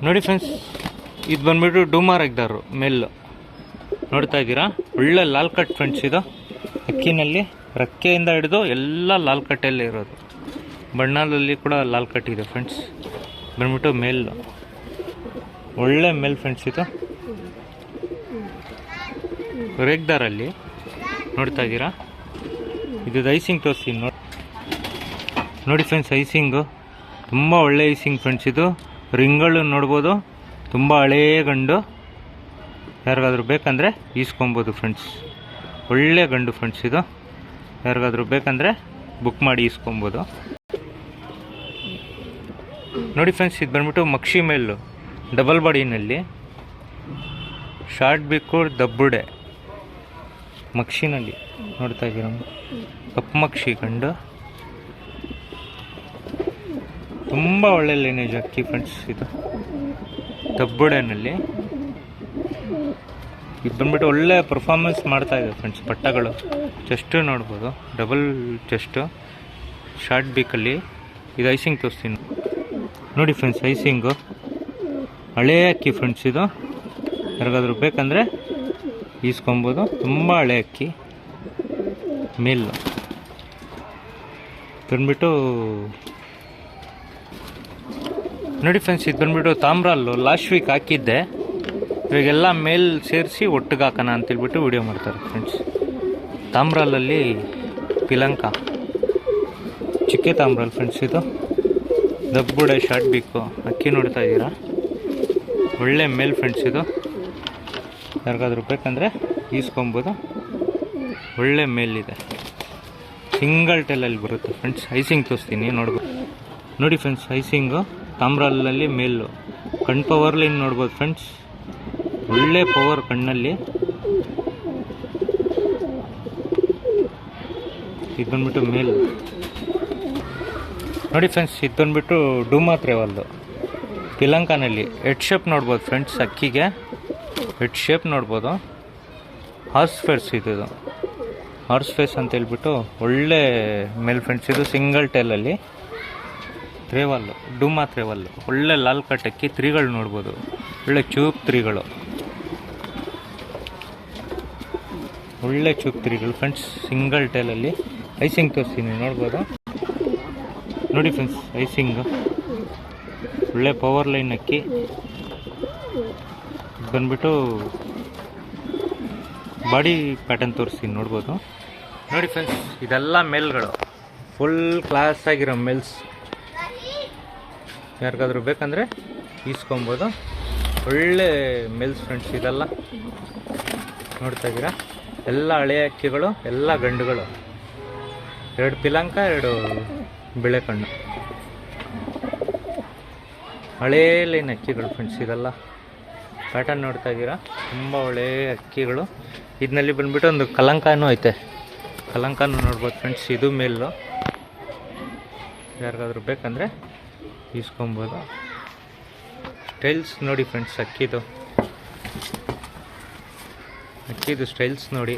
ನೋಡಿ ಫ್ರೆಂಡ್ಸ್, ಇದು ಬಂದ್ಬಿಟ್ಟು ಡೂಮಾರ್ ಎಗ್ದಾರು ಮೇಲ್ಲು ನೋಡ್ತಾ ಇದ್ದೀರಾ. ಒಳ್ಳೆ ಲಾಲ್ ಕಟ್ ಫ್ರೆಂಡ್ಸ್. ಇದು ಅಕ್ಕಿನಲ್ಲಿ ರೆಕ್ಕೆಯಿಂದ ಹಿಡಿದು ಎಲ್ಲ ಲಾಲ್ ಕಟ್ಟಲ್ಲೇ ಇರೋದು. ಬಣ್ಣದಲ್ಲಿ ಕೂಡ ಲಾಲ್ ಕಟ್ ಇದೆ ಫ್ರೆಂಡ್ಸ್. ಬಂದ್ಬಿಟ್ಟು ಮೇಲ್ಲು ಒಳ್ಳೆ ಮೇಲ್ ಫ್ರೆಂಡ್ಸ್. ಇದು ರೇಗ್ದಾರಲ್ಲಿ ನೋಡ್ತಾ ಇದ್ದೀರಾ. ಇದು ಐಸಿಂಗ್ ತೋರಿಸ್ತೀನಿ ನೋಡಿ ಫ್ರೆಂಡ್ಸ್. ಐಸಿಂಗು ತುಂಬ ಒಳ್ಳೆ ಐಸಿಂಗ್ ಫ್ರೆಂಡ್ಸ್. ಇದು ರಿಂಗಳು ನೋಡ್ಬೋದು. ತುಂಬ ಹಳೆಯ ಗಂಡು. ಯಾರಿಗಾದ್ರೂ ಬೇಕಂದರೆ ಈಸ್ಕೊಬೋದು ಫ್ರೆಂಡ್ಸ್. ಒಳ್ಳೆ ಗಂಡು ಫ್ರೆಂಡ್ಸ್. ಇದು ಯಾರಿಗಾದ್ರೂ ಬೇಕಂದರೆ ಬುಕ್ ಮಾಡಿ ಈಸ್ಕೊಬೋದು. ನೋಡಿ ಫ್ರೆಂಡ್ಸ್, ಇದು ಬಂದ್ಬಿಟ್ಟು ಮಕ್ಷಿ ಮೇಲು ಡಬಲ್ ಬಾಡಿನಲ್ಲಿ ಶಾರ್ಟ್ ಬಿಕ್ಕು ದಬ್ಬುಡೆ ಮಕ್ಷಿನಲ್ಲಿ ನೋಡ್ತಾ ಇದ್ದೀರ. ಕಪ್ಪು ಮಕ್ಷಿ ಗಂಡು. ತುಂಬ ಒಳ್ಳೆ ಲೈನೇಜ್ ಅಕ್ಕಿ ಫ್ರೆಂಡ್ಸ್. ಇದು ದಬ್ಬುಡೆನಲ್ಲಿ ಇದು ಬಂದ್ಬಿಟ್ಟು ಒಳ್ಳೆ ಪರ್ಫಾರ್ಮೆನ್ಸ್ ಮಾಡ್ತಾ ಇದೆ ಫ್ರೆಂಡ್ಸ್. ಪಟ್ಟಗಳು ಚೆಸ್ಟು ನೋಡ್ಬೋದು, ಡಬಲ್ ಚೆಸ್ಟು ಶಾರ್ಟ್ ಬೀಕಲ್ಲಿ. ಇದು ಐಸಿಂಗ್ ತೋರಿಸ್ತೀನಿ ನೋಡಿ ಫ್ರೆಂಡ್ಸ್. ಐಸಿಂಗು ಹಳೇ ಅಕ್ಕಿ ಫ್ರೆಂಡ್ಸ್. ಇದು ಯಾರಿಗಾದ್ರೂ ಬೇಕಂದರೆ ಈಸ್ಕೊಬೋದು. ತುಂಬ ಹಳೆ ಅಕ್ಕಿ ಮೇಲು ಬಂದ್ಬಿಟ್ಟು ನೋಡಿ ಫ್ರೆಂಡ್ಸ್. ಇದು ಬಂದ್ಬಿಟ್ಟು ತಾಮ್ರಲ್ಲು ಲಾಸ್ಟ್ ವೀಕ್ ಹಾಕಿದ್ದೆ. ಇವಾಗೆಲ್ಲ ಮೇಲ್ ಸೇರಿಸಿ ಒಟ್ಟಿಗೆ ಹಾಕೋಣ ಅಂತೇಳ್ಬಿಟ್ಟು ವಿಡಿಯೋ ಮಾಡ್ತಾರೆ ಫ್ರೆಂಡ್ಸ್. ತಾಮ್ರಲ್ಲಲ್ಲಿ ಪಿಲಂಕ ಚಿಕ್ಕೆ ತಾಮ್ರಲ್ ಫ್ರೆಂಡ್ಸ್. ಇದು ದಬ್ಬುಡೆ ಶಾರ್ಟ್ ಬೀಕು ಅಕ್ಕಿ ನೋಡ್ತಾ ಇದ್ದೀರಾ. ಒಳ್ಳೆ ಮೇಲ್ ಫ್ರೆಂಡ್ಸ್. ಇದು ಯಾರಿಗಾದ್ರೂ ಬೇಕಂದರೆ ಈಸ್ಕೊಬೋದು. ಒಳ್ಳೆ ಮೇಲಿದೆ. ಸಿಂಗಲ್ ಟೇಲಲ್ಲಿ ಬರುತ್ತೆ ಫ್ರೆಂಡ್ಸ್. ಐಸಿಂಗ್ ತೋರಿಸ್ತೀನಿ ನೋಡ್ಬೋದು. ನೋಡಿ ಫ್ರೆಂಡ್ಸ್, ಐಸಿಂಗು ತಾಮ್ರಲ್ಲಲ್ಲಿ ಮೇಲು. ಕಣ್ಣು ಪವರ್ಲಿ ನೋಡ್ಬೋದು ಫ್ರೆಂಡ್ಸ್. ಒಳ್ಳೆ ಪವರ್ ಕಣ್ಣಲ್ಲಿ. ಇದು ಬಂದ್ಬಿಟ್ಟು ಮೇಲು ನೋಡಿ ಫ್ರೆಂಡ್ಸ್. ಇದು ಬಂದ್ಬಿಟ್ಟು ಡೂಮಾ ತ್ರೇವಲ್ಲು ಪಿಲಂಕಾನಲ್ಲಿ ಹೆಡ್ ಶೇಪ್ ನೋಡ್ಬೋದು ಫ್ರೆಂಡ್ಸ್. ಅಕ್ಕಿಗೆ ಹೆಡ್ ಶೇಪ್ ನೋಡ್ಬೋದು. ಹಾರ್ಸ್ ಫೇಸ್ ಇದು ಹಾರ್ಸ್ ಫೇಸ್ ಅಂತ ಹೇಳ್ಬಿಟ್ಟು ಒಳ್ಳೆ ಮೇಲ್ ಫ್ರೆಂಡ್ಸ್. ಇದು ಸಿಂಗಲ್ ಟೇಲಲ್ಲಿ ತ್ರೇವಲ್ಲು ಡೂಮಾ ತ್ರೇವಲ್ಲು. ಒಳ್ಳೆ ಲಾಲ್ ಕಟ್ ಅಕ್ಕಿ. ತ್ರೀಗಳು ನೋಡ್ಬೋದು. ಒಳ್ಳೆ ಚೂಪ್ ತ್ರೀಗಳು. ಒಳ್ಳೆ ಚೂಪ್ ತ್ರೀಗಳು ಫ್ರೆಂಡ್ಸ್. ಸಿಂಗಲ್ ಟೇಲಲ್ಲಿ ಐಸಿಂಗ್ ತೋರಿಸ್ತೀನಿ ನೋಡ್ಬೋದು. ನೋಡಿ ಫ್ರೆಂಡ್ಸ್, ಐಸಿಂಗು ಒಳ್ಳೆ ಪವರ್ ಲೈನ್ ಅಕ್ಕಿ. ಬಂದ್ಬಿಟ್ಟು ಬಾಡಿ ಪ್ಯಾಟರ್ನ್ ತೋರಿಸ್ತೀನಿ ನೋಡ್ಬೋದು. ನೋಡಿ ಫ್ರೆಂಡ್ಸ್, ಇದೆಲ್ಲ ಮೇಲ್ಗಳು ಫುಲ್ ಕ್ಲಾಸ್ ಆಗಿರೋ ಮೇಲ್ಸ್. ಯಾರಿಗಾದ್ರೂ ಬೇಕಂದರೆ ಈಸ್ಕೊಬೋದು. ಒಳ್ಳೆ ಮೇಲ್ಸ್ ಫ್ರೆಂಡ್ಸ್. ಇದೆಲ್ಲ ನೋಡ್ತಾ ಇದ್ದೀರಾ. ಎಲ್ಲ ಹಳೆಯ ಅಕ್ಕಿಗಳು, ಎಲ್ಲ ಗಂಡುಗಳು. 2 ಪಿಲಂಕ, 2 ಬಿಳೆಕಣ್ಣು. ಹಳೇ ಲೈನ್ ಅಕ್ಕಿಗಳು ಫ್ರೆಂಡ್ಸ್. ಇದೆಲ್ಲ ಪ್ಯಾಟರ್ನ್ ನೋಡ್ತಾ ಇದ್ದೀರಾ. ತುಂಬ ಒಳ್ಳೆಯ ಅಕ್ಕಿಗಳು. ಇದರಲ್ಲಿ ಬಂದ್ಬಿಟ್ಟು ಒಂದು ಕಲಂಕಾನೂ ಐತೆ. ಕಲಂಕಾನು ನೋಡ್ಬೋದು ಫ್ರೆಂಡ್ಸ್. ಇದು ಮೇಲು. ಯಾರಿಗಾದ್ರೂ ಬೇಕಂದರೆ ಈಸ್ಕೊಬೋದು. ಸ್ಟೈಲ್ಸ್ ನೋಡಿ ಫ್ರೆಂಡ್ಸ್. ಅಕ್ಕಿದು ಸ್ಟೈಲ್ಸ್ ನೋಡಿ.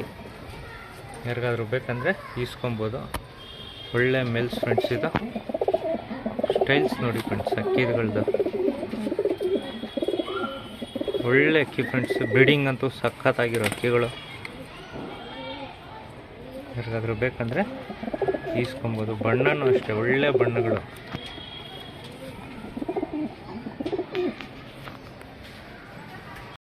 ಯಾರಿಗಾದ್ರೂ ಬೇಕಂದರೆ ಈಸ್ಕೊಬೋದು. ಒಳ್ಳೆ ಮೇಲ್ಸ್ ಫ್ರೆಂಡ್ಸ್. ಇದು ಸ್ಟೈಲ್ಸ್ ನೋಡಿ ಫ್ರೆಂಡ್ಸ್. ಅಕ್ಕಿಗಳದ್ದು ಒಳ್ಳೆ ಅಕ್ಕಿ ಫ್ರೆಂಡ್ಸ್. ಬ್ರೀಡಿಂಗ್ ಅಂತೂ ಸಖತ್ತಾಗಿರೋ ಅಕ್ಕಿಗಳು. ಯಾರಿಗಾದ್ರೂ ಬೇಕಂದರೆ ಈಸ್ಕೊಬೋದು. ಬಣ್ಣನೂ ಅಷ್ಟೇ ಒಳ್ಳೆ ಬಣ್ಣಗಳು.